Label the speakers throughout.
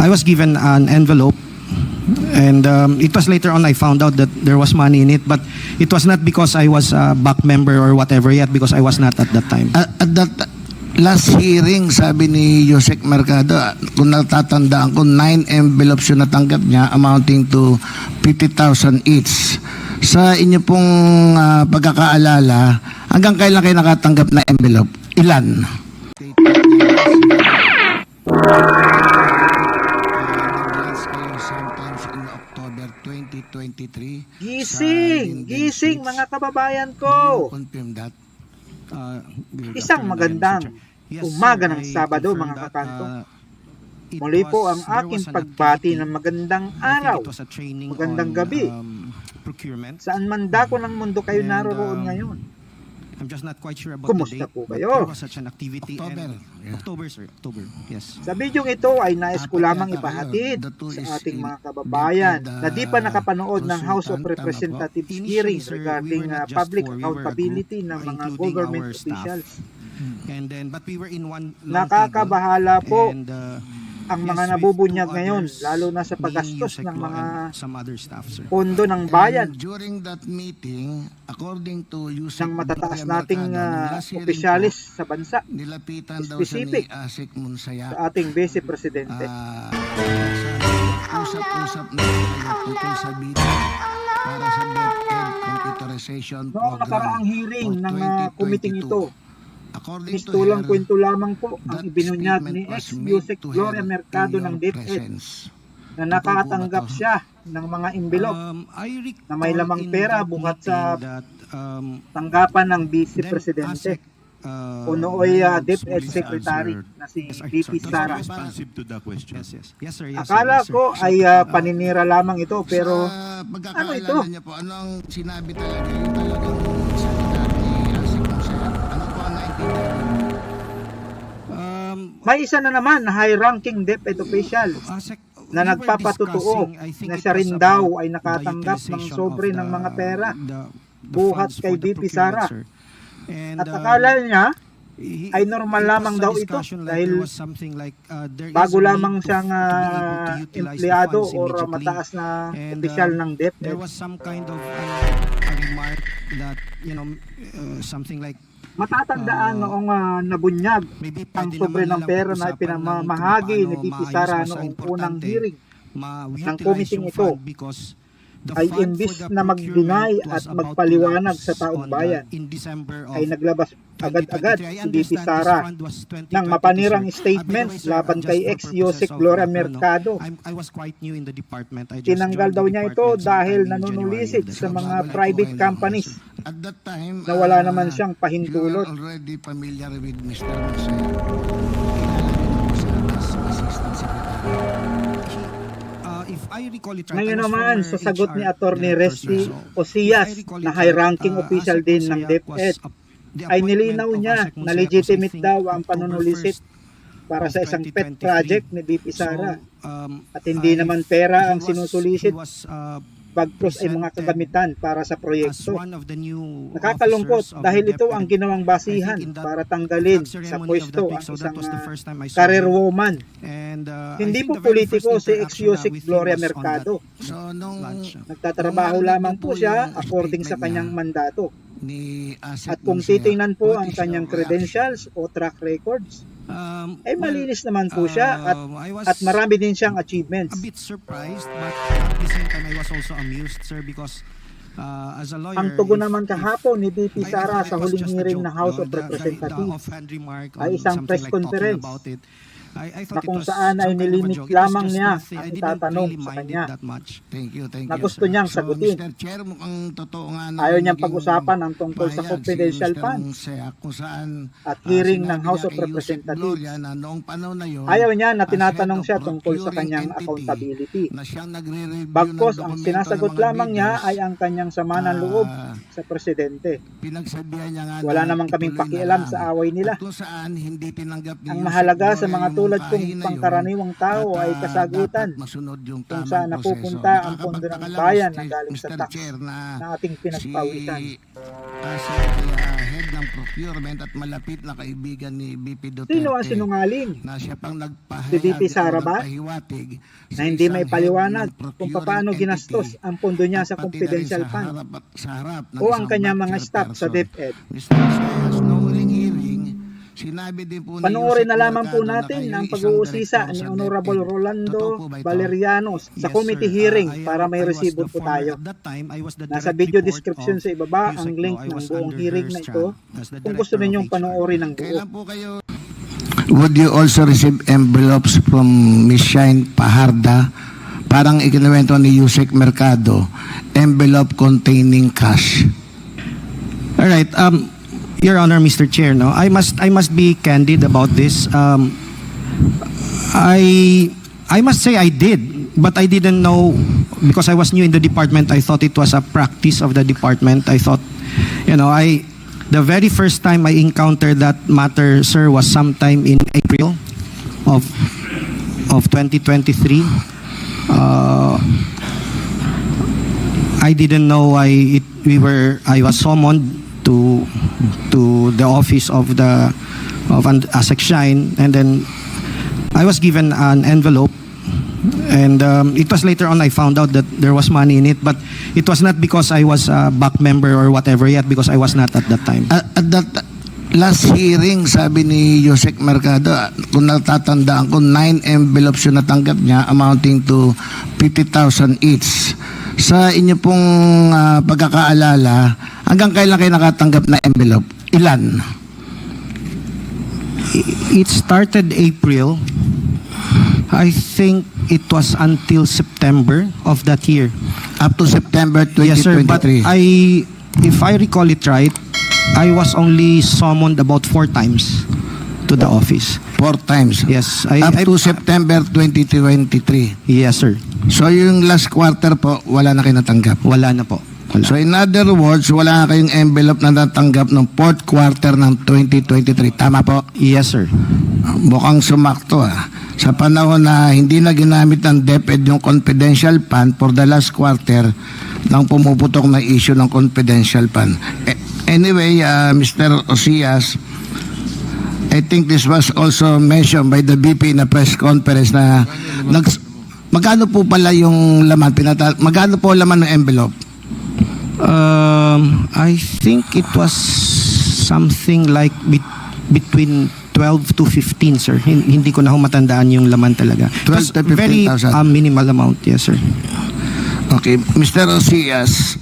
Speaker 1: I was given an envelope, and it was later on I found out that there was money in it, but it was not because I was a back member or whatever yet, because I was not at that time.
Speaker 2: At that last hearing, sabi ni Yusek Mercado, kung natatandaan ko, 9 envelopes yung natanggap niya amounting to 50,000 each. Sa inyo pong pagkakaalala, hanggang kailan kayo nakatanggap na envelope? Ilan? Sometimes in October 2023.
Speaker 3: Gising mga kababayan ko.
Speaker 2: Confirm that.
Speaker 3: Isang magandang umaga ng Sabado, mga kakanto. Muli po ang aking pagbati ng magandang araw, magandang gabi. Saan man dako ng mundo kayo naroroon ngayon.
Speaker 1: I'm just not quite sure about
Speaker 3: Kumusta
Speaker 1: the date,
Speaker 3: po
Speaker 1: but
Speaker 3: kayo?
Speaker 1: there was such an activity.
Speaker 2: October.
Speaker 1: October, sir. October, yes.
Speaker 3: Sa bidyong ito ay nais ko lamang ipahatid sa ating mga kababayan na di pa nakapanood ng House of Representatives hearings regarding public accountability ng mga government officials.
Speaker 1: And then, but we were in one
Speaker 3: Nakakabahala po
Speaker 1: and,
Speaker 3: ang
Speaker 1: yes,
Speaker 3: mga
Speaker 1: with
Speaker 3: nabubunyag
Speaker 1: two
Speaker 3: ngayon,
Speaker 1: others,
Speaker 3: lalo na sa
Speaker 1: me,
Speaker 3: paggastos
Speaker 1: Yusek
Speaker 3: ng
Speaker 1: Lo,
Speaker 3: mga
Speaker 1: and some other staff, sir.
Speaker 3: pondo ng bayan
Speaker 2: And during that meeting, according to Yusek
Speaker 3: ng matataas
Speaker 2: Gloria
Speaker 3: nating
Speaker 2: Mercado, nung last hearing
Speaker 3: opisyalis
Speaker 2: po,
Speaker 3: sa bansa,
Speaker 2: nilapitan daw siya
Speaker 3: specific
Speaker 2: ni Asik Munsaya.
Speaker 3: sa ating Vice Presidente.
Speaker 2: Usap-usap na tayo tungkol sa bilang para sa DepEd computerization
Speaker 3: Noong
Speaker 2: program
Speaker 3: nakaraang hearing
Speaker 2: for
Speaker 3: ng
Speaker 2: 2022.
Speaker 3: kumiting ito,
Speaker 2: According to
Speaker 3: pistulang
Speaker 2: her,
Speaker 3: kwento lamang po ang
Speaker 2: that
Speaker 3: ibinunyag
Speaker 2: statement
Speaker 3: ni
Speaker 2: was
Speaker 3: ex-Yusek
Speaker 2: made to
Speaker 3: Gloria
Speaker 2: her
Speaker 3: Mercado
Speaker 2: in
Speaker 3: ng
Speaker 2: your
Speaker 3: DepEd
Speaker 2: presence.
Speaker 3: na nakatanggap siya ng mga envelope
Speaker 1: I recall
Speaker 3: na may lamang
Speaker 1: in
Speaker 3: pera
Speaker 1: that
Speaker 3: buhat
Speaker 1: meeting
Speaker 3: sa
Speaker 1: that,
Speaker 3: tanggapan ng Vice
Speaker 1: then
Speaker 3: Presidente
Speaker 1: ASEC,
Speaker 3: o nooy DepEd
Speaker 4: please
Speaker 3: Secretary
Speaker 4: answer.
Speaker 3: na si
Speaker 1: Yes, sir.
Speaker 3: VP
Speaker 1: Sorry.
Speaker 3: Sara.
Speaker 4: Responsive to the question.
Speaker 1: yes, yes. Yes, sir. Yes,
Speaker 3: Akala
Speaker 1: sir. Yes, sir.
Speaker 3: ko ay paninira lamang ito, pero
Speaker 2: sa
Speaker 3: ano
Speaker 2: pagkakaalala
Speaker 3: ito?
Speaker 2: niya po, ano ang sinabi talaga, yung talagang salita ni Asik Munsaya? Ano po ang naintindihan?
Speaker 3: May isa na naman na high-ranking DepEd official
Speaker 1: ASEC,
Speaker 3: na
Speaker 1: we were
Speaker 3: nagpapatutuo
Speaker 1: discussing, I think
Speaker 3: na
Speaker 1: it
Speaker 3: siya
Speaker 1: was
Speaker 3: rin daw
Speaker 1: about
Speaker 3: ay nakatanggap
Speaker 1: the
Speaker 3: ng
Speaker 1: utilization
Speaker 3: sobre
Speaker 1: of
Speaker 3: ng mga pera
Speaker 1: the
Speaker 3: buhat
Speaker 1: funds
Speaker 3: kay
Speaker 1: for the
Speaker 3: VP
Speaker 1: procurement,
Speaker 3: Sara.
Speaker 1: sir. And,
Speaker 3: At akala niya ay normal
Speaker 1: it was
Speaker 3: lamang
Speaker 1: a
Speaker 3: daw ito
Speaker 1: discussion like
Speaker 3: dahil
Speaker 1: there was something like, there is
Speaker 3: bago
Speaker 1: a need
Speaker 3: lamang siyang
Speaker 1: to be able to utilize the
Speaker 3: empleyado
Speaker 1: funds
Speaker 3: o
Speaker 1: immediately.
Speaker 3: mataas na
Speaker 1: And,
Speaker 3: opisyal ng
Speaker 1: there
Speaker 3: DepEd.
Speaker 1: was some kind of a remark that, something like
Speaker 3: Matatandaan noong nabunyag
Speaker 1: maybe
Speaker 3: ang
Speaker 1: pwede
Speaker 3: sobre
Speaker 1: naman
Speaker 3: ng
Speaker 1: nilang
Speaker 3: pera na
Speaker 1: pag-usapan
Speaker 3: ipinamamahagi
Speaker 1: lang
Speaker 3: ni
Speaker 1: kung
Speaker 3: VP
Speaker 1: paano
Speaker 3: Sara
Speaker 1: maayos, basta
Speaker 3: noong unang
Speaker 1: importante,
Speaker 3: hearing
Speaker 1: ma-utilize
Speaker 3: committee
Speaker 1: yung
Speaker 3: ito
Speaker 1: fund because the
Speaker 3: ay
Speaker 1: fund
Speaker 3: imbis
Speaker 1: for the
Speaker 3: na mag-deny
Speaker 1: procurement
Speaker 3: at
Speaker 1: was about to
Speaker 3: magpaliwanag
Speaker 1: lapse
Speaker 3: sa taong
Speaker 1: on
Speaker 3: bayan
Speaker 1: in December of
Speaker 3: ay naglabas agad-agad
Speaker 1: 2023. I
Speaker 3: si VP
Speaker 1: understand
Speaker 3: Sara
Speaker 1: this fund was 2022,
Speaker 3: ng mapanirang
Speaker 1: sir.
Speaker 3: statements
Speaker 1: By the way, sir,
Speaker 3: laban
Speaker 1: just
Speaker 3: kay
Speaker 1: for
Speaker 3: ex-Yusek
Speaker 1: purposes of
Speaker 3: Gloria
Speaker 1: background,
Speaker 3: Mercado.
Speaker 1: I was quite new in the department. I just
Speaker 3: Tinanggal
Speaker 1: joined
Speaker 3: daw
Speaker 1: the
Speaker 3: niya ito
Speaker 1: department
Speaker 3: dahil
Speaker 1: sometime in
Speaker 3: nanunulisit
Speaker 1: January of
Speaker 3: sa
Speaker 1: this
Speaker 3: mga
Speaker 1: year.
Speaker 3: private companies
Speaker 2: At that time,
Speaker 3: na wala naman siyang
Speaker 2: you
Speaker 3: pahintulot.
Speaker 2: are already familiar with Mr. Munsaya. Kilala niyo na po siya as Assistant Secretary.
Speaker 1: If I recall it right,
Speaker 3: Ngayon
Speaker 1: I was
Speaker 3: naman,
Speaker 1: former
Speaker 3: sa sagot ni
Speaker 1: HR
Speaker 3: Attorney
Speaker 1: director,
Speaker 3: Resty
Speaker 1: sir. So,
Speaker 3: Osias
Speaker 1: if I recall
Speaker 3: na
Speaker 1: it
Speaker 3: high-ranking
Speaker 1: right,
Speaker 3: official
Speaker 1: ASEC
Speaker 3: din ng
Speaker 1: Munsaya
Speaker 3: DepEd
Speaker 1: the
Speaker 3: ay
Speaker 1: appointment
Speaker 3: nilinaw
Speaker 1: of
Speaker 3: niya
Speaker 1: ASEC
Speaker 3: na
Speaker 1: Munsaya was, I
Speaker 3: legitimate
Speaker 1: think,
Speaker 3: daw ang
Speaker 1: October
Speaker 3: panunulisit
Speaker 1: 1st
Speaker 3: para
Speaker 1: of
Speaker 3: sa isang pet
Speaker 1: 2023.
Speaker 3: project ni VP Sara.
Speaker 1: So,
Speaker 3: At hindi naman pera ang
Speaker 1: he
Speaker 3: sinusulisit,
Speaker 1: was,
Speaker 3: bagkus ay mga
Speaker 1: presented
Speaker 3: kagamitan para sa
Speaker 1: as
Speaker 3: proyekto.
Speaker 1: one of the new
Speaker 3: Nakakalungkot
Speaker 1: officers of
Speaker 3: dahil
Speaker 1: the
Speaker 3: ito ang
Speaker 1: DepEd.
Speaker 3: ginawang basihan
Speaker 1: I think in that
Speaker 3: para tanggalin
Speaker 1: flag
Speaker 3: sa
Speaker 1: ceremony of
Speaker 3: pwesto
Speaker 1: that week,
Speaker 3: ang
Speaker 1: so
Speaker 3: isang
Speaker 1: that was the first time I saw
Speaker 3: career
Speaker 1: him.
Speaker 3: woman.
Speaker 1: And, I
Speaker 3: Hindi
Speaker 1: think
Speaker 3: po
Speaker 1: the very
Speaker 3: politiko
Speaker 1: first
Speaker 3: si
Speaker 1: interaction
Speaker 3: ex-Yusek
Speaker 1: with him
Speaker 3: Gloria
Speaker 1: was on
Speaker 3: Mercado.
Speaker 2: So, nung
Speaker 1: lunch.
Speaker 3: Nagtatrabaho
Speaker 2: nung
Speaker 3: lamang
Speaker 2: narinig
Speaker 3: po
Speaker 2: po
Speaker 3: siya
Speaker 2: yung
Speaker 3: according sa
Speaker 2: statement
Speaker 3: kanyang
Speaker 2: niya
Speaker 3: mandato.
Speaker 2: ni Asik
Speaker 3: At kung
Speaker 2: Munsaya,
Speaker 3: titingnan po
Speaker 2: what
Speaker 3: ang
Speaker 2: is
Speaker 3: kanyang
Speaker 2: your reaction?
Speaker 3: credentials o track records, ay
Speaker 1: well,
Speaker 3: malinis naman po siya
Speaker 1: I was
Speaker 3: at marami din siyang
Speaker 1: a
Speaker 3: achievements.
Speaker 1: bit surprised, but at the same time I was also amused, sir, because as a lawyer,
Speaker 3: Ang tugon
Speaker 1: if-
Speaker 3: naman
Speaker 1: if-
Speaker 3: kahapon ni VP
Speaker 1: I
Speaker 3: Sara
Speaker 1: thought it
Speaker 3: sa
Speaker 1: was
Speaker 3: huling
Speaker 1: just a
Speaker 3: hearing
Speaker 1: joke,
Speaker 3: ng House
Speaker 1: no?
Speaker 3: of
Speaker 1: The
Speaker 3: Representatives
Speaker 1: offhand remark
Speaker 3: ay
Speaker 1: on
Speaker 3: isang
Speaker 1: something
Speaker 3: press
Speaker 1: like talking
Speaker 3: conference
Speaker 1: about it. I
Speaker 3: na
Speaker 1: thought
Speaker 3: kung
Speaker 1: it was
Speaker 3: saan ay
Speaker 1: some kind of a
Speaker 3: nilimit
Speaker 1: joke. It was
Speaker 3: lamang
Speaker 1: just
Speaker 3: niya
Speaker 1: nothing.
Speaker 3: ang
Speaker 1: I didn't
Speaker 3: itatanong
Speaker 1: really
Speaker 3: sa
Speaker 1: mind
Speaker 3: kanya
Speaker 1: it that much.
Speaker 2: Thank you,
Speaker 3: na
Speaker 2: sir.
Speaker 3: gusto niyang
Speaker 2: So,
Speaker 3: sagutin.
Speaker 2: Mr. Chair, mukhang totoo nga na
Speaker 3: Ayaw niyang
Speaker 2: naging
Speaker 3: pag-usapan ang tungkol sa
Speaker 2: pahayag
Speaker 3: confidential
Speaker 2: si Mr.
Speaker 3: funds
Speaker 2: Munsaya kung saan
Speaker 3: at hearing
Speaker 2: sinabi
Speaker 3: ng House
Speaker 2: niya
Speaker 3: of
Speaker 2: kay Yusek
Speaker 3: Representatives.
Speaker 2: Gloria na noong panahon na yun,
Speaker 3: Ayaw niya na
Speaker 2: as
Speaker 3: tinatanong
Speaker 2: head
Speaker 3: siya
Speaker 2: of
Speaker 3: tungkol sa
Speaker 2: procuring
Speaker 3: kanyang
Speaker 2: entity,
Speaker 3: accountability.
Speaker 2: na siyang nagre-review
Speaker 3: Bagkos
Speaker 2: ng
Speaker 3: ang
Speaker 2: dokumento
Speaker 3: sinasagot
Speaker 2: ng mga
Speaker 3: lamang niya
Speaker 2: bidders,
Speaker 3: ay ang kanyang sama ng loob sa presidente.
Speaker 2: pinagsabihan niya nga
Speaker 3: Wala
Speaker 2: na
Speaker 3: namang kaming
Speaker 2: ituloy na
Speaker 3: pakialam
Speaker 2: lang.
Speaker 3: sa away nila.
Speaker 2: At kung saan hindi tinanggap ni
Speaker 3: Ang
Speaker 2: Yusek
Speaker 3: mahalaga sa
Speaker 2: Gloria
Speaker 3: mga
Speaker 2: yung
Speaker 3: tulad
Speaker 2: mungkahi
Speaker 3: kong
Speaker 2: na yun
Speaker 3: pangkaraniwang tao
Speaker 2: at,
Speaker 3: ay kasagutan
Speaker 2: dapat masunod yung
Speaker 3: kung
Speaker 2: tamang
Speaker 3: saan
Speaker 2: proseso.
Speaker 3: napupunta ang pondo ng
Speaker 2: Nakakapagtaka lang,
Speaker 3: bayan na galing sa
Speaker 2: Mr.
Speaker 3: tax
Speaker 2: Chair, na
Speaker 3: na ating pinagpawisan.
Speaker 2: si head ng procurement at malapit na kaibigan ni BP Duterte.
Speaker 3: Sino ang sinungaling?
Speaker 2: Na siya pang
Speaker 3: Si VP Sara ba?
Speaker 2: nagpahiwatig
Speaker 3: Na hindi may paliwanag kung paano ginastos ang pondo niya sa confidential fund o ang kanyang mga staff sa DepEd.
Speaker 2: Mr. Sayas, no hearing, sinabi din po
Speaker 3: Panoorin na lamang po natin ang pag-uusisa ni Honorable Rolando Valerianos sa committee hearing para may resibo po tayo. Nasa video description sa ibaba ang link ng buong hearing na ito kung gusto ninyong panoorin ng buo.
Speaker 2: Kailan po kayo? Would you also receive envelopes from Miss Shine Paharda? Parang ikinuwento ni Yusek Mercado, envelope containing cash.
Speaker 1: All right. Your Honor, Mr. Chair, no, I must be candid about this. I must say I did, but I didn't know because I was new in the department. I thought it was a practice of the department. I thought, the very first time I encountered that matter, sir, was sometime in April of 2023. I didn't know I was summoned to the office of ASEC Shine, and then I was given an envelope, and it was later on I found out that there was money in it, but it was not because I was a back member or whatever yet, because I was not at that time.
Speaker 2: At that last hearing, sabi ni Yusek Mercado, kung natatandaan ko, 9 envelopes yung natanggap niya amounting to 50,000 each. Sa inyo pong pagkakaalala, hanggang kailan kayo nakatanggap na envelope? Ilan?
Speaker 1: It started April. I think it was until September of that year.
Speaker 2: Up to September 2023?
Speaker 1: Yes, sir. But if I recall it right, I was only summoned about 4 times to the office.
Speaker 2: 4 times?
Speaker 1: Yes.
Speaker 2: Up to September 2023?
Speaker 1: Yes, sir.
Speaker 2: So yung last quarter po, wala na kayo natanggap?
Speaker 1: Wala na po. Wala.
Speaker 2: So in other words, wala na kayong envelope na natanggap ng 4th quarter ng 2023. Tama po?
Speaker 1: Yes, sir.
Speaker 2: Mukhang sumakto Sa panahon na hindi na ginamit ng DepEd yung confidential fund for the last quarter nang pumuputok na issue ng confidential fund. Anyway, Mr. Osias, I think this was also mentioned by the BP in a press conference na magkano po pala yung laman? Magkano po laman ng envelope?
Speaker 1: I think it was something like between 12 to 15, sir. Hindi ko na matandaan yung laman talaga.
Speaker 2: 12 to 15,000.
Speaker 1: Very minimal amount, yes, sir.
Speaker 2: Okay. Mr. Osias,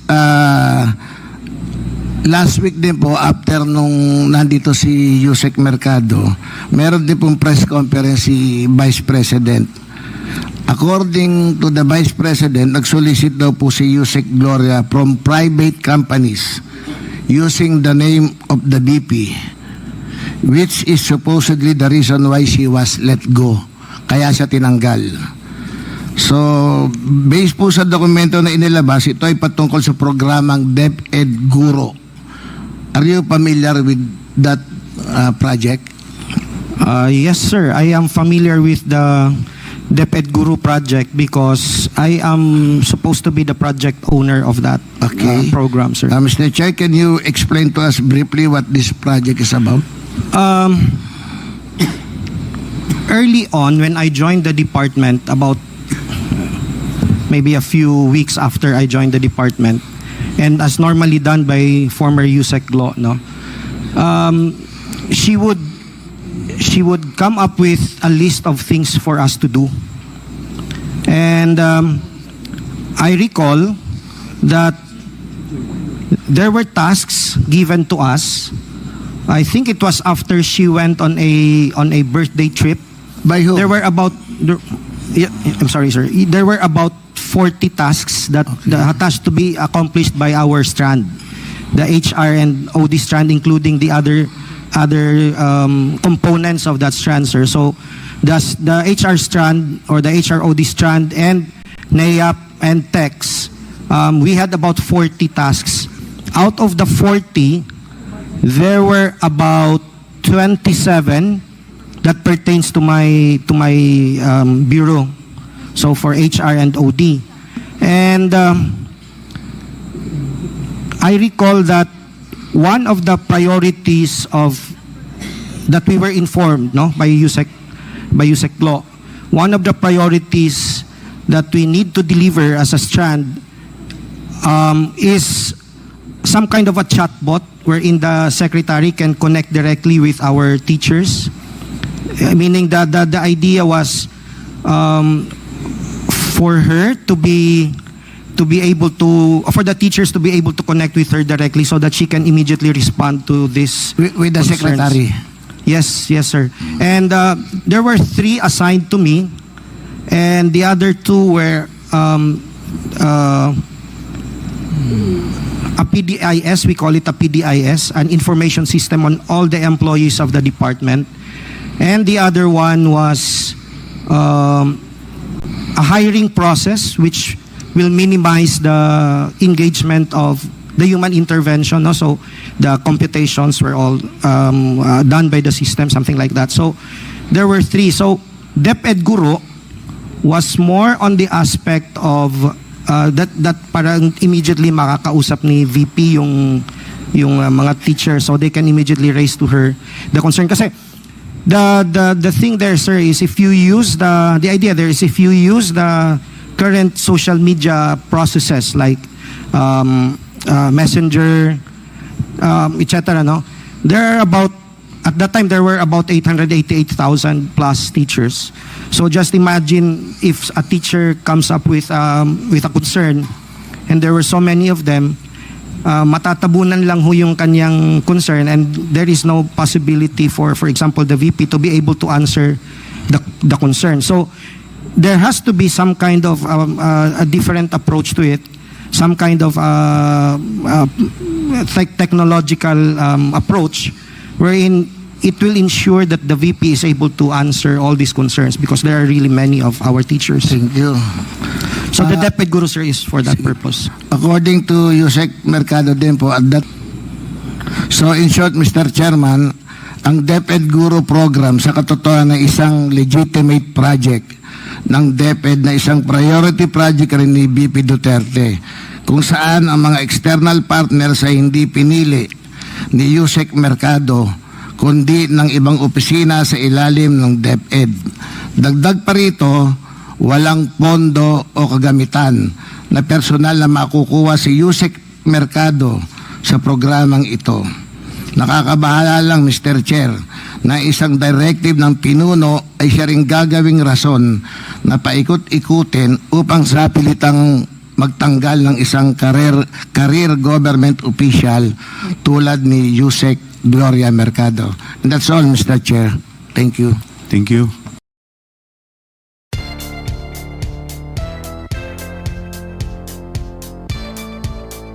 Speaker 2: last week din po, after nung nandito si Yusek Mercado, meron din pong press conference si Vice President. According to the Vice President, nag-solicit daw po si Yusek Gloria from private companies using the name of the BP, which is supposedly the reason why she was let go. Kaya siya tinanggal. So, based po sa dokumento na inilabas, ito ay patungkol sa programang DepEd Guro. Are you familiar with that project?
Speaker 1: Yes, sir. I am familiar with the DepEd Guru project because I am supposed to be the project owner of that program, sir.
Speaker 2: Mr. Chair, can you explain to us briefly what this project is about?
Speaker 1: Early on, when I joined the department, about maybe a few weeks after I joined the department, and as normally done by former Yusek Glo, she would come up with a list of things for us to do. And I recall that there were tasks given to us. I think it was after she went on a birthday trip.
Speaker 2: By whom?
Speaker 1: There were about I'm sorry, sir. There were about 40 tasks that has to be accomplished by our strand, the HR and OD strand, including the other components of that strand, sir. So the HR strand or the HR OD strand and NAYAP and TEX, we had about 40 tasks. Out of the 40, there were about 27 that pertains to my bureau. So for HR and OD. And I recall that one of the priorities of that we were informed, no, by USEC Law, one of the priorities that we need to deliver as a strand is some kind of a chatbot wherein the secretary can connect directly with our teachers. Meaning that the idea was for her to be able to, for the teachers to be able to connect with her directly so that she can immediately respond to this
Speaker 2: With the
Speaker 1: concerns.
Speaker 2: secretary.
Speaker 1: Yes, sir. And there were 3 assigned to me, and the other 2 were a PDIS, we call it a PDIS, an information system on all the employees of the department. And the other one was a hiring process which will minimize the engagement of the human intervention. No? So the computations were all done by the system, something like that. So there were 3. So DepEd Guro was more on the aspect of that parang immediately makakausap ni VP yung mga teacher, so they can immediately raise to her the concern. Kasi the thing there, sir, is if you use the idea there is if you use the current social media processes like Messenger, etc. No, there are about, at that time there were about 888,000 plus teachers. So just imagine if a teacher comes up with a concern, and there were so many of them, matatabunan lang ho yung kanyang concern, and there is no possibility for example, the VP to be able to answer the concern. So there has to be some kind of a different approach to it, some kind of technological approach wherein it will ensure that the VP is able to answer all these concerns, because there are really many of our teachers.
Speaker 2: Thank you.
Speaker 1: So the DepEd Guro, sir, is for that purpose.
Speaker 2: According to Yusek Mercado din po, at that. So in short, Mr. Chairman, ang DepEd Guro program sa katotohanan ay isang legitimate project ng DepEd na isang priority project rin ni BP Duterte, kung saan ang mga external partners ay hindi pinili ni Yusek Mercado kundi ng ibang opisina sa ilalim ng DepEd. Dagdag pa rito, walang pondo o kagamitan na personal na makukuha si Yusek Mercado sa programang ito. Nakakabahala lang, Mr. Chair, na isang directive ng pinuno ay siya ring gagawing rason na paikot-ikutin upang sa pilitang magtanggal ng isang career government official tulad ni Yusek Gloria Mercado. And that's all, Mr. Chair. Thank you.
Speaker 4: Thank you.